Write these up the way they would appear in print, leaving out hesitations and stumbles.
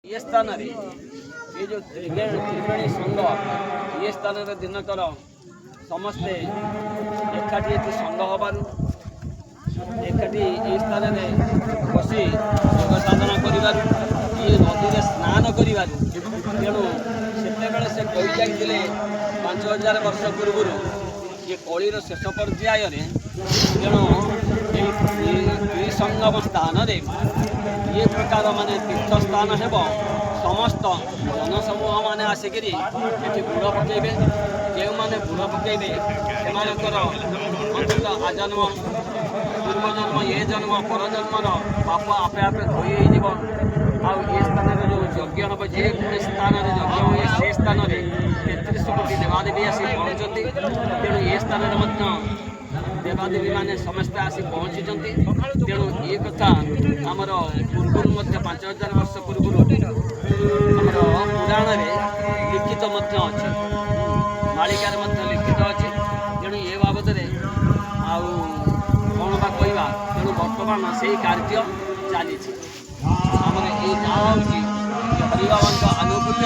ये स्थान ये जो त्रिवेणी संघ ये स्थान दिनकर समस्ते एकाठी संघ हबार एकाठी ये स्थान बसी योग साधना कर नदी स्नान कर तेणु से कही जाते 5000 वर्ष पूर्व ये कलिर शेष पर्याय तेणु संगम स्थान ये प्रकार माने तीर्थ स्थान हेब समस्त जनसमूह मैंने आसिक बुड़ पकड़े जो मैंने बुड़ पकड़े से आजन्म पूर्वजन्म ये जन्म परजन्मर पाप आपे आपे धोई ये स्थान जो यज्ञ हम जे स्थान यज्ञ हुए से स्थान 33 कोटी देवादेवी आसी पहुँचती तेणु ये स्थान देवादेवी मैंने समस्ते आसी पहुँची तेणु ये कथा आमर पूर्व 5000 वर्ष पूर्व आमर पुराण लिखित अच्छे मालिकार लिखित अच्छे तेणु ये बाबद कौन बा कहवा तेणु बर्तमान से कार्य चली आमर ये गाँव हूँ हरिबाबा आनुकूल्य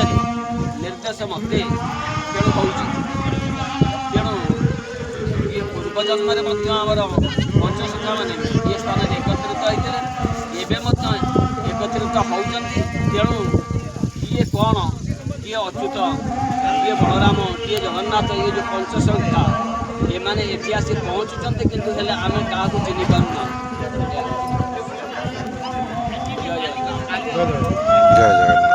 निर्देश मत तेणु हूँ तेणु ये पूर्वजन्म आमर पंचसखा मैंने ये स्थान एकत्रित होते एकत्रित होती तेणु किए कौन किए अच्युत किए बलराम किए जगन्नाथ ये जो पंचसखा ये मैंने ये आसी पहुँचुंट किंतु आम क्या चिन्ह पारूना। जय जगन्नाथ।